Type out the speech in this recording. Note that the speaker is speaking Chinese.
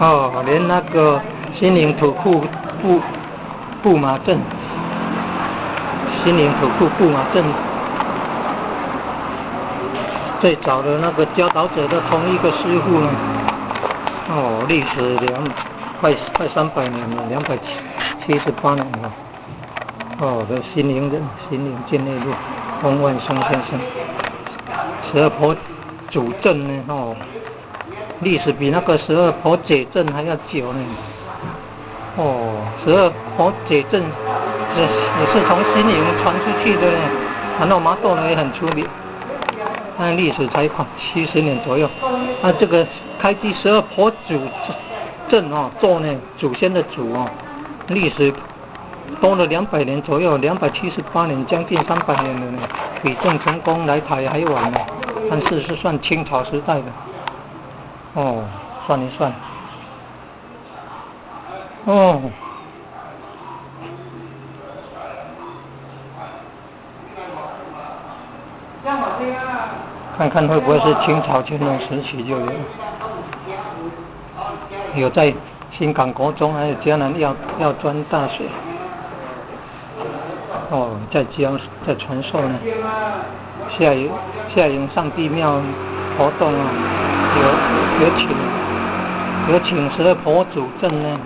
哦，连那个心灵土库布马镇，心灵土库布马镇最早的那个教导者的同一个师傅呢，哦，历史快300年了，278年了。哦，这心灵境内路，翁万松先生，12婆主镇呢，哦，历史比那个12婆解镇还要久呢。哦，12婆解镇也是从心灵传出去的呢，然后麻豆呢也很出名，但历史才70年左右。这个开第12婆主镇哦，做呢祖先的祖哦，历史多了200年左右，278年，将近300年了呢，比郑成功来台还晚呢，但是是算清朝时代的。哦，算一算，哦，看看会不会是清朝乾隆时期就有在新港国中还有江南药专大学。哦，在传授呢，下营上帝庙活动啊，有请12婆主镇呢。